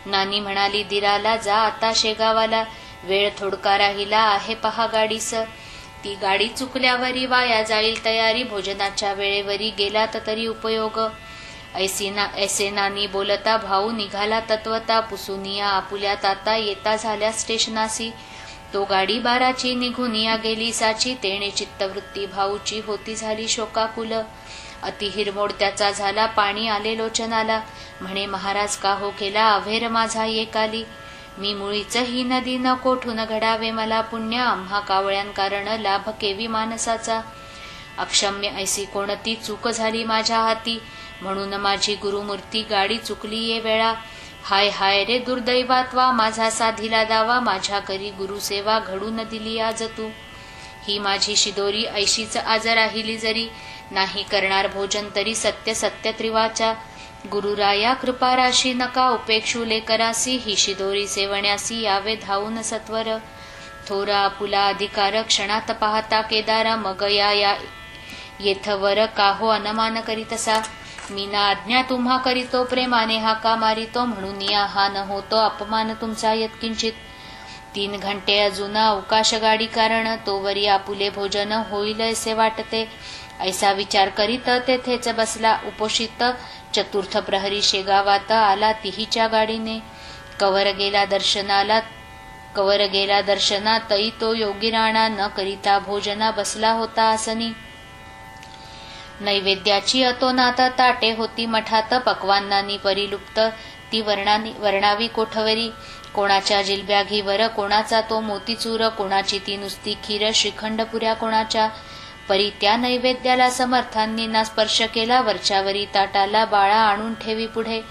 नानी म्हणाली दिराला, जा आता शेगावाला, वेळ थोडका राहिला आहे पहा गाडीस. ती गाडी चुकल्यावरी वाया जाईल तयारी, भोजनाच्या वेळेवरी गेलात तरी उपयोग. ऐसे नानी बोलता भाऊ निघाला तत्वता, पुसुनिया आपुल्या ताता येता झाल्या स्टेशनासी. तो गाडी बाराची निघून या गेली साची, तेणे चित्तवृत्ती भाऊची होती झाली शोकाकुल. अति हिरमोड त्याचा झाला, पाणी आले लोचनाला, म्हणे महाराज का हो केला अभेर माझा एकाली. मी मुळीच ही नदी न कोठून घडावे मला पुण्य, आम्हा कावळ्यां कारण लाभ केवी मानसाचा. अक्षम्य ऐसी कोणती चूक झाली माझ्या हाती, म्हणून माझी गुरुमूर्ती गाडी चुकली ये वेळा. हाय हाय रे दुर्दैवात्वा, माझा साधिला दावा, माझ्या करी गुरुसेवा घडून दिली आज तू. ही माझी शिदोरी ऐशीच आज राहिली जरी, नाही करणार भोजन तरी सत्य सत्य त्रिवाचा. गुरुराया कृपाराशी नका उपेक्षू लेकरासी, ही शिदोरी सेवण्यासी यावे धावून सत्वर. थोरा आपुला अधिकार क्षणात पाहता केदारा, मग या येथवर काहो अनमान करीतसा. मीना आज्ञा तुम्हा करीतो प्रेमाने हाका मारितो, म्हणून या हा न होतो अपमान तुमचा यत्किंचित. 3 घंटे अजून अवकाश गाडी कारण, तोवरी आपुले भोजन होईल असे वाटते. ऐसा विचार करीत तेथेच बसला उपोषित, चतुर्थ प्रहरी शेगावात आला तिहीच्या गाडीने. कवर गेला दर्शना तई तो योगी राणा, न करिता भोजना बसला होता आसनी. नैवेद्याची अतोनात ताटे होती मठात, पक्वान्नानी परिलुप्त ती वर्णावी कोठवरी. कोणाच्या जिलब्या घीवर, कोणाचा तो मोतीचूर, कोणाची ती नुसती खीर श्रीखंड पुऱ्या कोणाच्या. परी त्या नैवेद्याला समर्थांनी ना स्पर्श केला, वरच्यावरी ताटाला बाळा आणून ठेवी पुढे.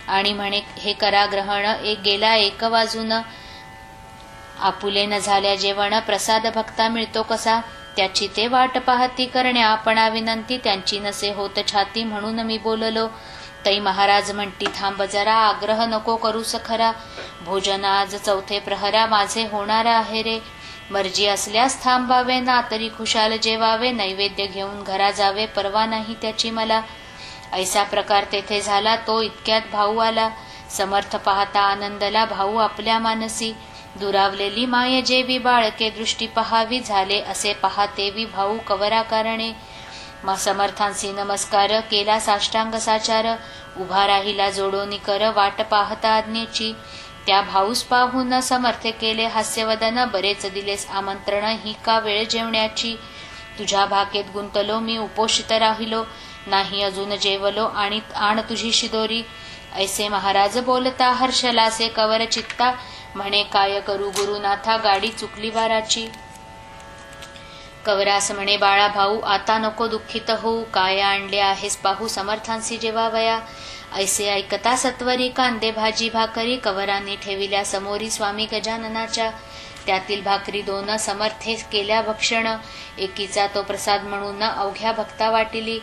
आणि म्हणे हे करा ग्रहण, एक गेला एक वाजून. आपुले न झाल्या जेवण, प्रसाद भक्ता मिळतो कसा. त्याची ते वाट पाहती करण्या आपणा विनंती, त्यांची नसे होत छाती म्हणून मी बोललो. तै महाराज म्हणती थांब जरा, आग्रह नको करूस खरा. भोजन आज चौथे प्रहरा माझे होणार आहे रे. मर्जी असल्यास थांबावे ना तरी खुशाल जेवावे, नैवेद्य घेऊन घरा जावे परवा नाही त्याची मला. ऐसा प्रकार तेथे झाला, तो इतक्यात भाऊ आला. समर्थ पाहता आनंदला भाऊ आपल्या मानसी. दुरावलेली माय जेवी बाळके दृष्टी पहावी, झाले असे पाहतेवी भाऊ कवरा कारणे. समर्थांसी नमस्कार केला साष्टांग साचार, उभा राहिला जोडोनी कर वाट पाहता आज्ञेची. त्या भाऊस पाहून समर्थ केले हास्यवदन, बरेच दिलेस आमंत्रण ही का वेळ जेवण्याची. तुझ्या भाकेत गुंतलो मी उपोषित राहिलो, नाही अजून जेवलो आणि आण तुझी शिदोरी. ऐसे महाराज बोलता हर्षलासे कवर चित्ता, म्हणे काय करू गुरुनाथा गाडी चुकली वाराची. कवरास म्हणे बाळा भाऊ आता नको दुःखित होऊ, काय आणले आहेस पाहू समर्थांसी जेवावया. ऐसे ऐकता सत्वरी कांदे भाजी भाकरी, कवरांनी ठेविल्या समोरी स्वामी गजाननाच्या. त्यातील भाकरी 2 समर्थे केल्या भक्षण, एकीचा तो प्रसाद म्हणून अवघ्या भक्ता वाटिली.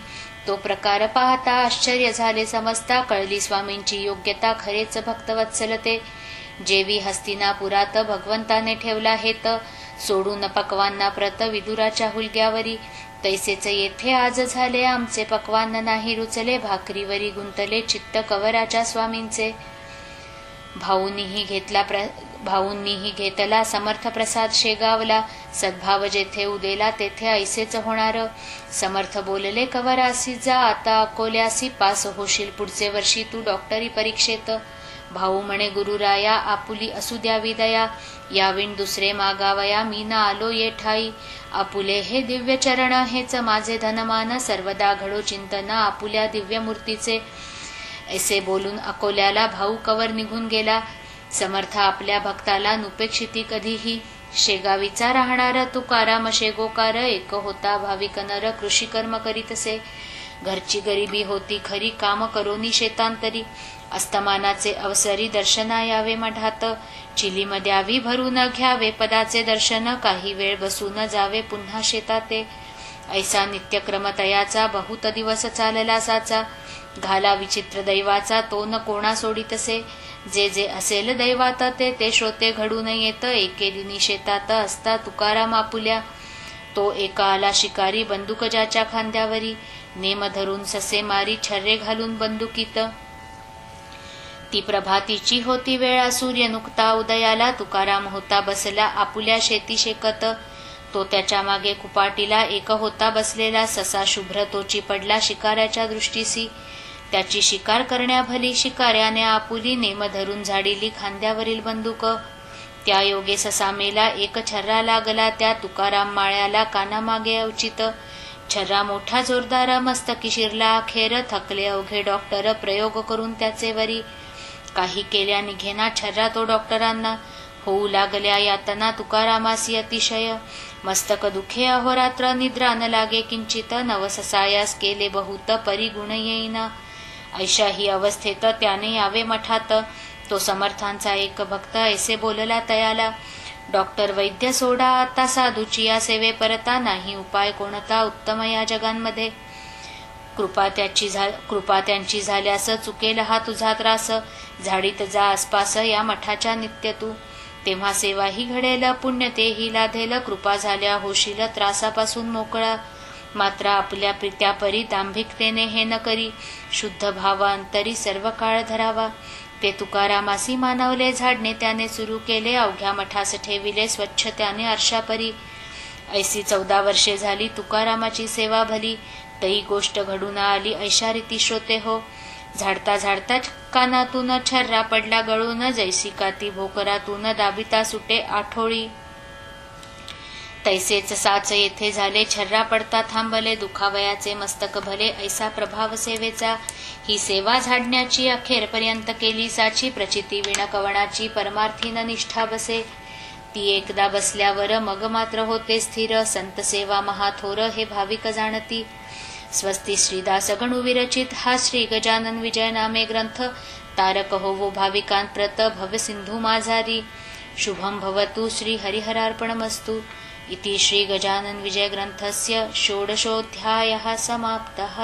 तो प्रकार पाहता आश्चर्य झाले समजता, कळली स्वामींची योग्यता खरेच भक्तवत्सलते. जेवी हस्तिनापुरात भगवंताने ठेवला हेत, सोडून पक्वांना प्रत विदुराच्या हुलग्यावरी. तैसेच येथे आज झाले आमचे पक्वान नाही रुचले, भाकरीवरी गुंतले चित्त कवराच्या स्वामींचे. भाऊंनीही घेतला समर्थ प्रसाद शेगावला, सद्भाव जेथे उदेला तेथे ऐसेच होणार. समर्थ बोलले कवरासी जा आता अकोल्यासी, पास होशील पुढचे वर्षी तू डॉक्टरी परीक्षेत. भाऊ म्हणे गुरुराया आपुली असू द्यावी दया, याविण दुसरे मागावया मी ना आलो ये ठाई. आपुले हे दिव्य चरण हेच माझे धनमान, सर्वदा घडो चिंतन आपुल्या दिव्य मूर्तीचे. ऐसे बोलून अकोल्याला भाऊ कवर निघून गेला. समर्थ आपल्या भक्ताला नुपेक्षिती कधीही. शेगावीचा राहणार तुकाराम शेगोकार, एक होता भाविक नर कृषी कर्म करीतसे. घरची गरिबी होती खरी काम करोनी शेतांतरी, अस्तमानाचे अवसरी दर्शना यावे मठात. चिलीम द्यावी भरून घ्यावे पदाचे दर्शन, काही वेळ बसून जावे पुन्हा शेताते. ऐसा नित्यक्रम तयाचा बहुत दिवस चालला साचा, घाला विचित्र दैवाचा तो न कोणा सोडितसे. जे जे असेल दैवात ते ते श्रोते घडून येत, एके दिनी शेतात असता तुकाराम आपुल्या. तो एका आला शिकारी बंदूक ज्याच्या खांद्यावरी, नेम धरून ससे मारी छर्रे घालून बंदुकीत. ती प्रभातीची होती वेळा, सूर्य नुकता उदयाला, तुकाराम होता बसला आपुल्या शेती शेकत. तो त्याच्या मागे कुपाटीला एक होता बसलेला, ससा शुभ्र तोची पडला शिकाऱ्याच्या दृष्टीसी. त्याची शिकार करण्या भली, शिकाऱ्याने आपुली नेम धरून झाडिली खांद्यावरील बंदूक. त्या योगे ससा मेला, एक छर्रा लागला त्या, तुकाराम माळ्याला कानामागे अवचित. छर्रा मोठा जोरदार मस्तकी शिरला अखेर, थकले अवघे डॉक्टर प्रयोग करून त्याचे वरी. काही केल्या निघेना छर्रा तो डॉक्टरांना, होऊ लागल्या यातना तुकारामासी अतिशय. मस्तक दुखे अहोरात्र, निद्रा न लागे किंचित, नवससायास केले बहुत परी गुण येईना. ऐशा ही अवस्थेत त्याने यावे मठात, तो समर्थांचा एक भक्त ऐसे बोलला तयाला. डॉक्टर वैद्य सोडा आता, साधूची या सेवे परता, नाही उपाय कोणता उत्तम या जगांमध्ये. कृपा त्यांची झाल्यास चुकेल हा तुझा त्रास, झाडीत जा आसपास या मठाच्या नित्य तू. तेव्हा सेवाही घडेल, पुण्य तेही लाधेल, कृपा झाल्या होशील त्रासापासून मोकळा. मात्र आपल्या प्रीत्यापरी दांभिकतेने हे न करी, शुद्ध भावांतरी सर्व काळ धरावा. ते तुकारामासी मानवले, झाडणे त्याने सुरू केले, अवघ्या मठास ठेविले स्वच्छ त्याने आरशापरी. ऐसी 14 वर्षे झाली तुकारामाची सेवा भली, तई गोष्ट घडून आली ऐशा रीती श्रोते हो. झाडता झाडता कानातून छर्रा पडला गळून, जैसी काती भोकरातून दाबिता सुटे आठोळी. तैसेच साच येथे झाले, छर्रा पडता थांबले, दुखावयाचे मस्तक भले ऐसा प्रभाव सेवेचा. ही सेवा झाडण्याची अखेरपर्यंत केली साची, प्रचिती विणकवणाची परमार्थीन निष्ठा बसे. ती एकदा बसल्यावर मग मात्र होते स्थिर, संत सेवा महाथोर हे भाविक जाणती. स्वस्ती श्रीदास गणू विरचित हा श्री गजानन विजय नामे ग्रंथ, तारक होवो भाविकांप्रत भव सिंधू माझारी. शुभम भवतु श्री हरिहरार्पणमस्तु. इति श्री गजानन विजय ग्रंथस्य 16ोऽध्यायः समाप्तः.